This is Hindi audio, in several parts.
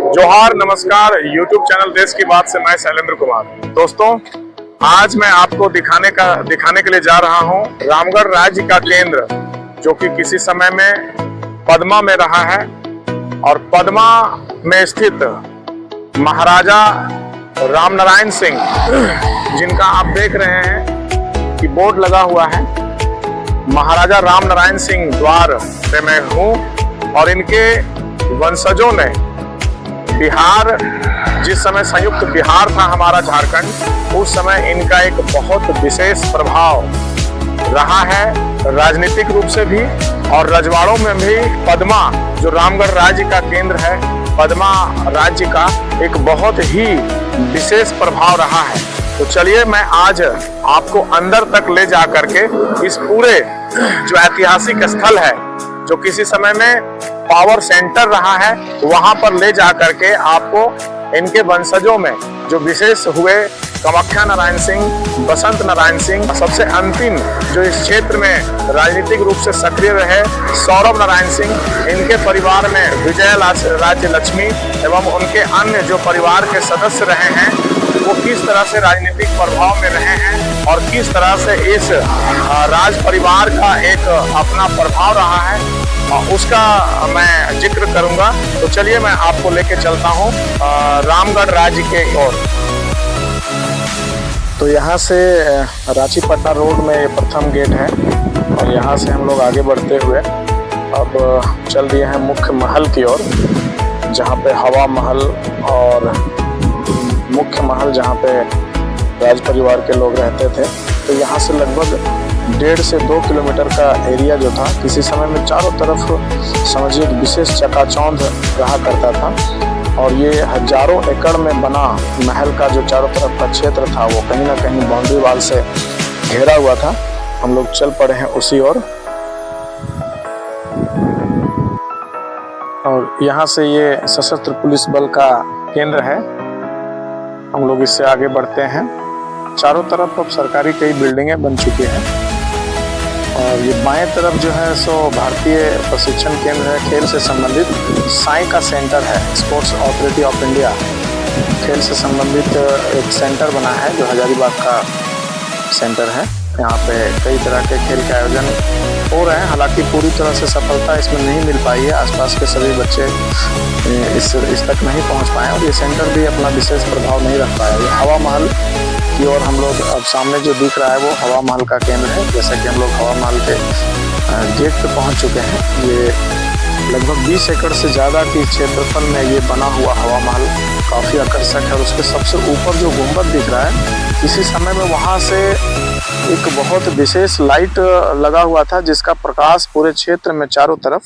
जोहार, नमस्कार। YouTube चैनल देश की बात से मैं शैलेंद्र कुमार। दोस्तों, आज मैं आपको दिखाने के लिए जा रहा हूं रामगढ़ राज्य का केंद्र, जो कि किसी समय में पदमा में रहा है। और पदमा में स्थित महाराजा रामनारायण सिंह, जिनका आप देख रहे हैं कि बोर्ड लगा हुआ है, महाराजा रामनारायण सिंह द्वार पे मैं हूँ। और इनके वंशजों ने बिहार, जिस समय संयुक्त बिहार था हमारा झारखंड, उस समय इनका एक बहुत विशेष प्रभाव रहा है, राजनीतिक रूप से भी और रजवाड़ों में भी। पदमा, जो रामगढ़ राज्य का केंद्र है, पदमा राज्य का एक बहुत ही विशेष प्रभाव रहा है। तो चलिए मैं आज आपको अंदर तक ले जा करके इस पूरे जो ऐतिहासिक स्थल है, जो किसी समय में पावर सेंटर रहा है, वहां पर ले जा करके आपको इनके वंशजों में जो विशेष हुए, कामाख्या नारायण सिंह, बसंत नारायण सिंह, सबसे अंतिम जो इस क्षेत्र में राजनीतिक रूप से सक्रिय रहे, सौरभ नारायण सिंह, इनके परिवार में विजय राज्य लक्ष्मी एवं उनके अन्य जो परिवार के सदस्य रहे हैं, वो किस तरह से राजनीतिक प्रभाव में रहे हैं और किस तरह से इस राज परिवार का एक अपना प्रभाव रहा है, उसका मैं जिक्र करूंगा। तो चलिए मैं आपको लेके चलता हूं रामगढ़ राज्य के ओर। तो यहाँ से रांची पटना रोड में प्रथम गेट है और यहाँ से हम लोग आगे बढ़ते हुए अब चल दिए हैं मुख्य महल की ओर, जहाँ पे हवा महल और मुख्य महल, जहाँ पे राज परिवार के लोग रहते थे। तो यहाँ से लगभग 1.5 से 2 किलोमीटर का एरिया जो था, किसी समय में चारों तरफ समझिए एक विशेष चकाचौंध रहा करता था। और ये हजारों एकड़ में बना महल का जो चारों तरफ का क्षेत्र था, वो कहीं ना कहीं बाउंड्री वाल से घेरा हुआ था। हम लोग चल पड़े हैं उसी ओर। और यहाँ से ये सशस्त्र पुलिस बल का केंद्र है। हम लोग इससे आगे बढ़ते हैं। चारों तरफ अब सरकारी कई बिल्डिंगें बन चुकी हैं। और ये बाएं तरफ जो है सो भारतीय प्रशिक्षण केंद्र है, खेल से संबंधित साई का सेंटर है। स्पोर्ट्स अथॉरिटी ऑफ इंडिया खेल से संबंधित एक सेंटर बना है, जो हजारीबाग का सेंटर है। यहाँ पे कई तरह के खेल के आयोजन हो रहे हैं। हालांकि पूरी तरह से सफलता इसमें नहीं मिल पाई है, आसपास के सभी बच्चे इस तक नहीं पहुँच पाए और ये सेंटर भी अपना विशेष प्रभाव नहीं रख पाया। ये हवा महल की ओर हम लोग अब सामने जो दिख रहा है वो हवा महल का केंद्र है। जैसा कि हम लोग हवा महल के गेट पे पहुंच चुके हैं। ये लगभग 20 एकड़ से ज़्यादा की क्षेत्रफल में ये बना हुआ हवा महल काफ़ी आकर्षक है। और उसके सबसे ऊपर जो गुंबद दिख रहा है, इसी समय में वहाँ से एक बहुत विशेष लाइट लगा हुआ था, जिसका प्रकाश पूरे क्षेत्र में चारों तरफ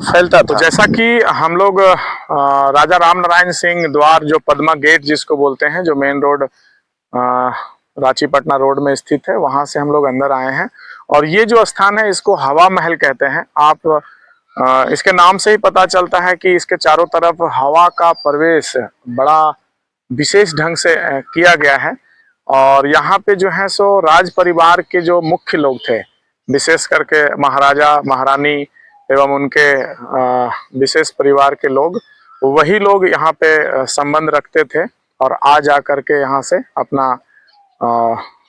फैलता था। तो जैसा कि हम लोग राजा रामनारायण सिंह द्वार, जो पदमा गेट जिसको बोलते हैं, जो main road Ranchi Patna road में स्थित है, वहां से हम लोग अंदर आए हैं। और ये जो स्थान है, इसको हवा महल कहते हैं। आप इसके नाम से ही पता चलता है कि इसके चारों तरफ हवा का प्रवेश बड़ा विशेष ढंग से किया गया है। और यहाँ पे जो है सो राज परिवार के जो मुख्य लोग थे, विशेष करके महाराजा महारानी एवं उनके विशेष परिवार के लोग, वही लोग यहाँ पे संबंध रखते थे और आ जा करके यहाँ से अपना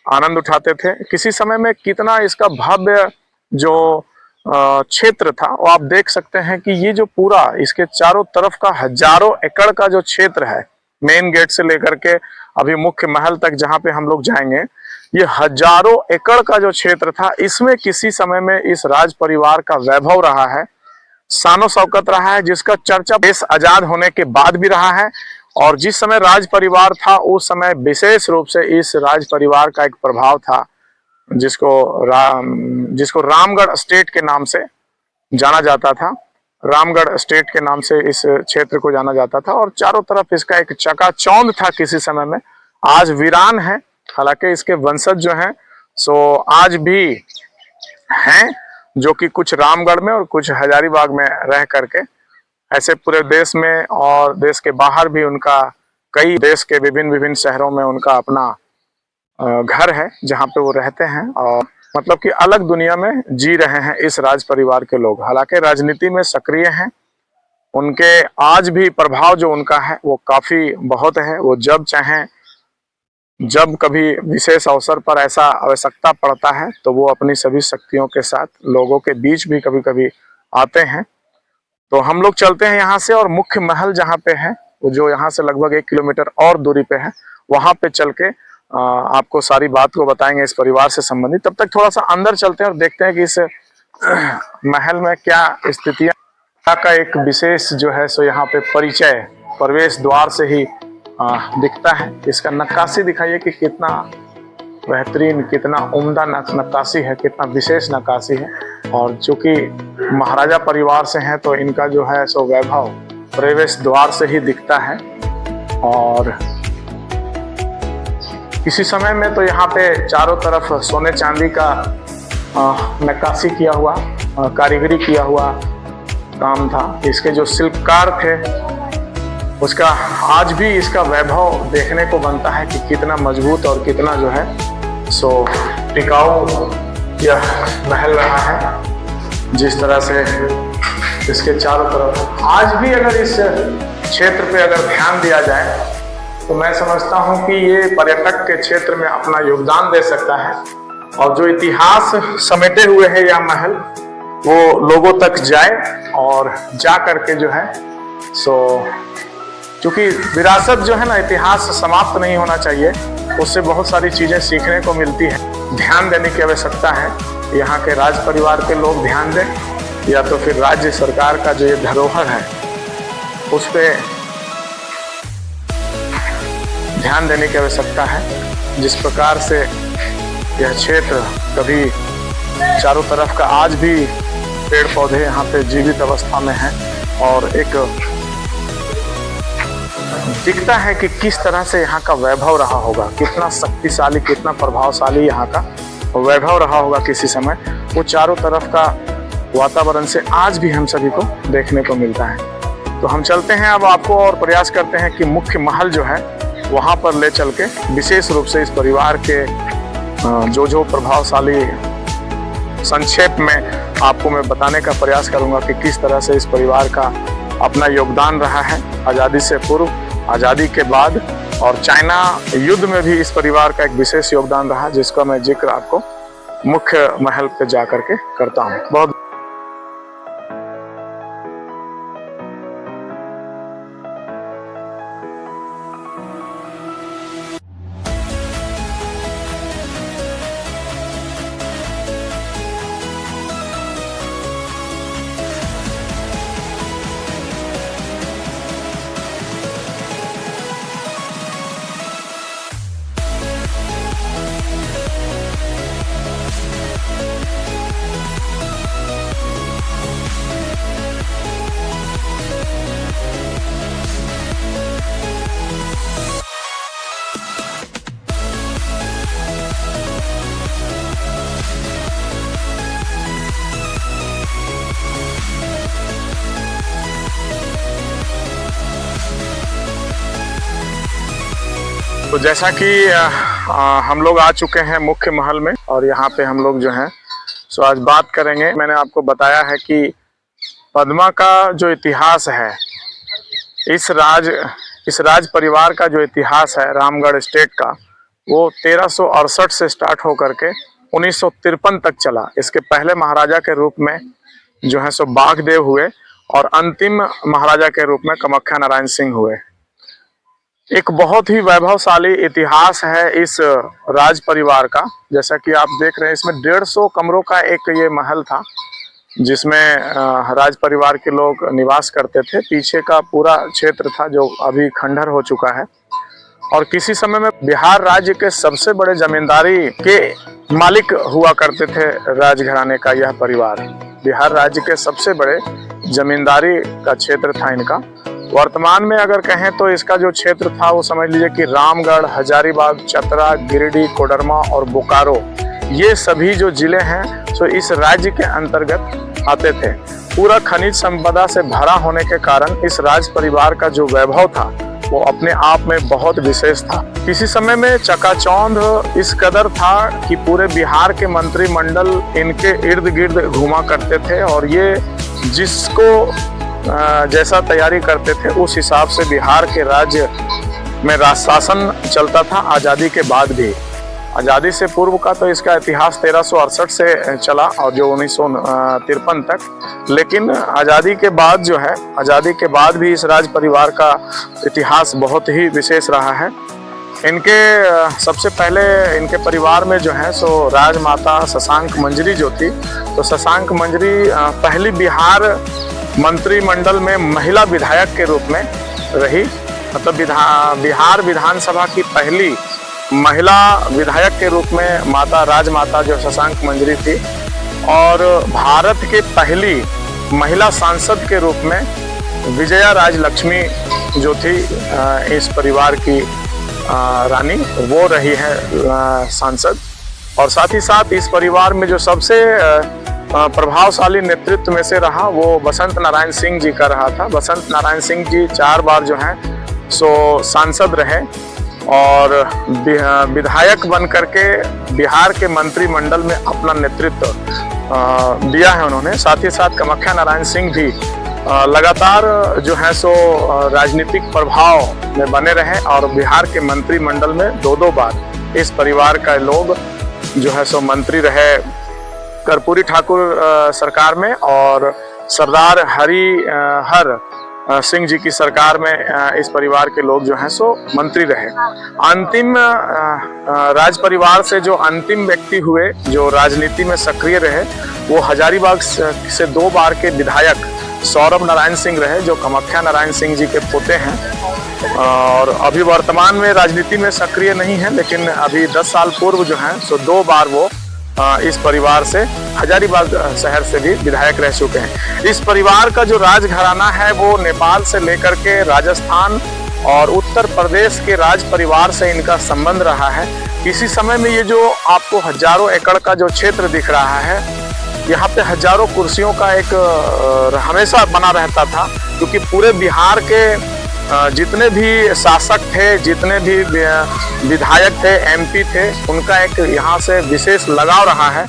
आनंद उठाते थे। किसी समय में कितना इसका भव्य जो क्षेत्र था, वो आप देख सकते हैं कि ये जो पूरा इसके चारों तरफ का हजारों एकड़ का जो क्षेत्र है, मेन गेट से लेकर के अभी मुख्य महल तक जहाँ पे हम लोग जाएंगे, ये हजारों एकड़ का जो क्षेत्र था, इसमें किसी समय में इस राज परिवार का वैभव रहा है, शानो शौकत रहा है, जिसका चर्चा देश आजाद होने के बाद भी रहा है। और जिस समय राज परिवार था, उस समय विशेष रूप से इस राज परिवार का एक प्रभाव था, जिसको रामगढ़ स्टेट के नाम से जाना जाता था। रामगढ़ स्टेट के नाम से इस क्षेत्र को जाना जाता था। और चारों तरफ इसका एक चकाचौंध था किसी समय में। आज वीरान है, हालांकि इसके वंशज जो हैं सो आज भी हैं, जो कि कुछ रामगढ़ में और कुछ हजारीबाग में रह करके, ऐसे पूरे देश में और देश के बाहर भी उनका, कई देश के विभिन्न शहरों में उनका अपना घर है, जहाँ पे वो रहते हैं। और मतलब कि अलग दुनिया में जी रहे हैं इस राज परिवार के लोग। हालांकि राजनीति में सक्रिय हैं उनके आज भी प्रभाव जो उनका है वो काफी बहुत है। वो जब चाहें, जब कभी विशेष अवसर पर ऐसा आवश्यकता पड़ता है तो वो अपनी सभी शक्तियों के साथ लोगों के बीच भी कभी कभी आते हैं। तो हम लोग चलते हैं यहाँ से, और मुख्य महल जहाँ पे है वो जो यहाँ से लगभग 1 किलोमीटर और दूरी पे है, वहां पे चल के आपको सारी बात को बताएंगे इस परिवार से संबंधित। तब तक थोड़ा सा अंदर चलते हैं और देखते हैं कि इस महल में क्या स्थितियां का एक विशेष जो है सो यहाँ पे परिचय प्रवेश द्वार से ही दिखता है। इसका नक्काशी दिखाइए कि कितना बेहतरीन, कितना उम्दा नक्काशी है, कितना विशेष नक्काशी है। और चूंकि महाराजा परिवार से हैं तो इनका जो है सो वैभव प्रवेश द्वार से ही दिखता है। और किसी समय में तो यहाँ पे चारों तरफ सोने चांदी का नक्काशी किया हुआ, कारीगरी किया हुआ काम था। इसके जो शिल्पकार थे उसका आज भी इसका वैभव देखने को बनता है कि कितना मजबूत और कितना जो है सो टिकाऊ यह महल रहा है। जिस तरह से इसके चारों तरफ आज भी अगर इस क्षेत्र पे अगर ध्यान दिया जाए तो मैं समझता हूँ कि ये पर्यटक के क्षेत्र में अपना योगदान दे सकता है। और जो इतिहास समेटे हुए है यह महल वो लोगों तक जाए, और जा करके जो है सो क्योंकि विरासत जो है ना, इतिहास समाप्त नहीं होना चाहिए, उससे बहुत सारी चीजें सीखने को मिलती है। ध्यान देने की आवश्यकता है। यहाँ के राज परिवार के लोग ध्यान दें, या तो फिर राज्य सरकार का जो ये धरोहर है उस पर ध्यान देने की आवश्यकता है। जिस प्रकार से यह क्षेत्र कभी चारों तरफ का आज भी पेड़ पौधे यहाँ पे जीवित अवस्था में हैं, और एक दिखता है कि किस तरह से यहाँ का वैभव रहा होगा, कितना शक्तिशाली, कितना प्रभावशाली यहाँ का वैभव रहा होगा किसी समय। वो चारों तरफ का वातावरण से आज भी हम सभी को देखने को मिलता है। तो हम चलते हैं अब आपको, और प्रयास करते हैं कि मुख्य महल जो है वहाँ पर ले चल के विशेष रूप से इस परिवार के जो प्रभावशाली संक्षेप में आपको मैं बताने का प्रयास करूंगा कि किस तरह से इस परिवार का अपना योगदान रहा है आज़ादी से पूर्व, आज़ादी के बाद, और चाइना युद्ध में भी इस परिवार का एक विशेष योगदान रहा, जिसका मैं जिक्र आपको मुख्य महल पे जा करके करता हूँ। बहुत तो जैसा कि हम लोग आ चुके हैं मुख्य महल में, और यहाँ पे हम लोग जो हैं सो आज बात करेंगे। मैंने आपको बताया है कि पद्मा का जो इतिहास है, इस राज परिवार का जो इतिहास है रामगढ़ स्टेट का, वो 1368 से स्टार्ट होकर के 1953 तक चला। इसके पहले महाराजा के रूप में जो है सो बाघदेव हुए, और अंतिम महाराजा के रूप में कामाख्या नारायण सिंह हुए। एक बहुत ही वैभवशाली इतिहास है इस राज परिवार का। जैसा कि आप देख रहे हैं, इसमें 150 कमरों का एक ये महल था, जिसमें राज परिवार के लोग निवास करते थे। पीछे का पूरा क्षेत्र था जो अभी खंडहर हो चुका है। और किसी समय में बिहार राज्य के सबसे बड़े जमींदारी के मालिक हुआ करते थे राजघराने का यह परिवार। बिहार राज्य के सबसे बड़े जमींदारी का क्षेत्र था इनका। वर्तमान में अगर कहें तो इसका जो क्षेत्र था वो समझ लीजिए कि रामगढ़, हजारीबाग, चतरा, गिरिडीह, कोडरमा और बोकारो, ये सभी जो जिले हैं तो इस राज्य के अंतर्गत आते थे। पूरा खनिज संपदा से भरा होने के कारण इस राज परिवार का जो वैभव था वो अपने आप में बहुत विशेष था। किसी समय में चकाचौंध इस कदर था कि पूरे बिहार के मंत्रिमंडल इनके इर्द गिर्द घूमा करते थे, और ये जिसको जैसा तैयारी करते थे उस हिसाब से बिहार के राज्य में राज शासन चलता था आज़ादी के बाद भी। आज़ादी से पूर्व का तो इसका इतिहास 1368 से चला और जो 1953 तक, लेकिन आज़ादी के बाद जो है, आज़ादी के बाद भी इस राज परिवार का इतिहास बहुत ही विशेष रहा है। इनके सबसे पहले इनके परिवार में जो है सो राजमाता शशांक मंजरी जो थी, तो शशांक मंजरी पहली बिहार मंत्रिमंडल में महिला विधायक के रूप में रही। मतलब बिहार विधानसभा की पहली महिला विधायक के रूप में माता राजमाता जो शशांक मंजरी थी, और भारत के पहली महिला सांसद के रूप में विजया राजलक्ष्मी जो थी इस परिवार की रानी, वो रही है सांसद। और साथ ही साथ इस परिवार में जो सबसे प्रभावशाली नेतृत्व में से रहा वो बसंत नारायण सिंह जी का रहा था। बसंत नारायण सिंह जी 4 बार जो हैं सो सांसद रहे और विधायक बन करके बिहार के मंत्रिमंडल में अपना नेतृत्व दिया है उन्होंने। साथ ही साथ कामाख्या नारायण सिंह भी लगातार जो है सो राजनीतिक प्रभाव में बने रहे और बिहार के मंत्रिमंडल में 2-2 बार इस परिवार का लोग जो है सो मंत्री रहे। कर्पूरी ठाकुर सरकार में और सरदार हर सिंह जी की सरकार में इस परिवार के लोग जो हैं सो मंत्री रहे। अंतिम राज परिवार से जो अंतिम व्यक्ति हुए जो राजनीति में सक्रिय रहे वो हजारीबाग से 2 बार के विधायक सौरभ नारायण सिंह रहे, जो कामाख्या नारायण सिंह जी के पोते हैं और अभी वर्तमान में राजनीति में सक्रिय नहीं है, लेकिन अभी 10 साल पूर्व जो है सो 2 बार वो इस परिवार से हजारीबाग शहर से भी विधायक रह चुके हैं। इस परिवार का जो राजघराना है वो नेपाल से लेकर के राजस्थान और उत्तर प्रदेश के राज परिवार से इनका संबंध रहा है। किसी समय में ये जो आपको हजारों एकड़ का जो क्षेत्र दिख रहा है, यहाँ पे हजारों कुर्सियों का एक हमेशा बना रहता था, क्योंकि पूरे बिहार के जितने भी शासक थे, जितने भी विधायक थे, एमपी थे, उनका एक यहाँ से विशेष लगाव रहा है।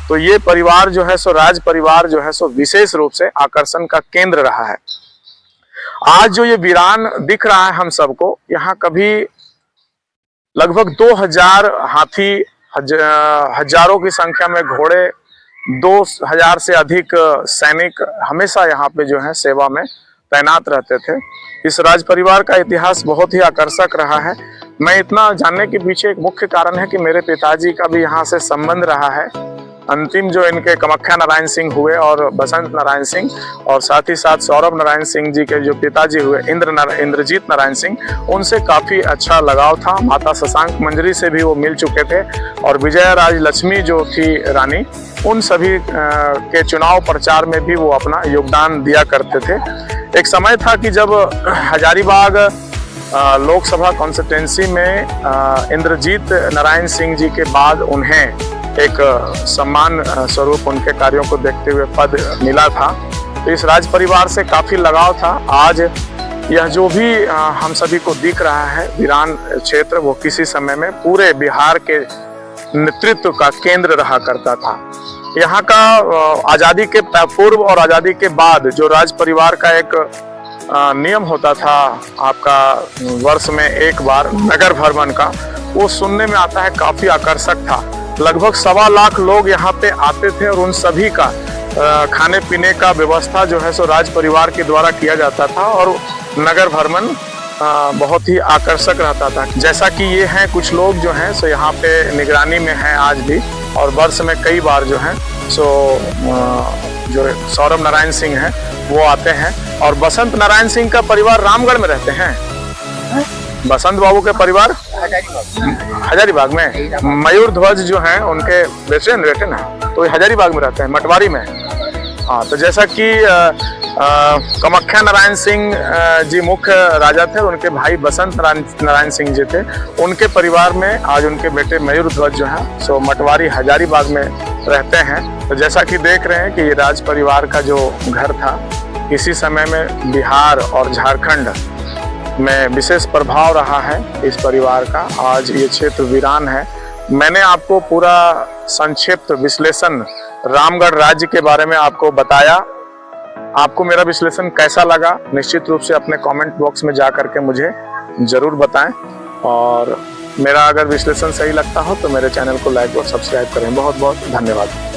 तो ये परिवार जो है सो राज परिवार जो है सो विशेष रूप से आकर्षण का केंद्र रहा है। आज जो ये वीरान दिख रहा है हम सबको, यहाँ कभी लगभग 2000 हाथी, हजारों की संख्या में घोड़े, 2000 से अधिक सैनिक हमेशा यहाँ पे जो है सेवा में तैनात रहते थे। इस राज परिवार का इतिहास बहुत ही आकर्षक रहा है। मैं इतना जानने के पीछे एक मुख्य कारण है कि मेरे पिताजी का भी यहाँ से संबंध रहा है। अंतिम जो इनके कामाख्या नारायण सिंह हुए और बसंत नारायण सिंह, और साथ ही साथ सौरभ नारायण सिंह जी के जो पिताजी हुए इंद्रजीत नारायण सिंह, उनसे काफी अच्छा लगाव था। माता शशांक मंजरी से भी वो मिल चुके थे और विजया राजलक्ष्मी जो थी रानी, उन सभी के चुनाव प्रचार में भी वो अपना योगदान दिया करते थे। एक समय था कि जब हजारीबाग लोकसभा कॉन्स्टिट्यूंसी में इंद्रजीत नारायण सिंह जी के बाद उन्हें एक सम्मान स्वरूप उनके कार्यों को देखते हुए पद मिला था। तो इस राज परिवार से काफी लगाव था। आज यह जो भी हम सभी को दिख रहा है वीरान क्षेत्र, वो किसी समय में पूरे बिहार के नेतृत्व का केंद्र रहा करता था। यहाँ का आज़ादी के पूर्व और आज़ादी के बाद जो राज परिवार का एक नियम होता था, आपका वर्ष में 1 बार नगर भ्रमण का, वो सुनने में आता है काफी आकर्षक था। लगभग 1.25 लाख लोग यहाँ पे आते थे और उन सभी का खाने पीने का व्यवस्था जो है सो राज परिवार के द्वारा किया जाता था और नगर भ्रमण बहुत ही आकर्षक रहता था। जैसा कि ये हैं कुछ लोग जो हैं सो यहाँ पे निगरानी में हैं आज भी, और वर्ष में कई बार जो है सो जो सौरभ नारायण सिंह हैं वो आते हैं। और बसंत नारायण सिंह का परिवार रामगढ़ में रहते हैं। बसंत बाबू के परिवार हजारीबाग में, मयूर ध्वज जो हैं उनके बेटे हैं, तो हजारीबाग में रहते हैं, मटवारी में। हाँ, तो जैसा कि कामाख्या नारायण सिंह जी मुख्य राजा थे, उनके भाई बसंत नारायण सिंह जी थे, उनके परिवार में आज उनके बेटे मयूर ध्वज जो हैं सो मटवारी हजारीबाग में रहते हैं। तो जैसा कि देख रहे हैं कि ये राज परिवार का जो घर था, इसी समय में बिहार और झारखंड में विशेष प्रभाव रहा है इस परिवार का। आज ये क्षेत्र वीरान है। मैंने आपको पूरा संक्षिप्त विश्लेषण रामगढ़ राज्य के बारे में आपको बताया। आपको मेरा विश्लेषण कैसा लगा निश्चित रूप से अपने कमेंट बॉक्स में जा करके मुझे जरूर बताएं, और मेरा अगर विश्लेषण सही लगता हो तो मेरे चैनल को लाइक और सब्सक्राइब करें। बहुत बहुत धन्यवाद।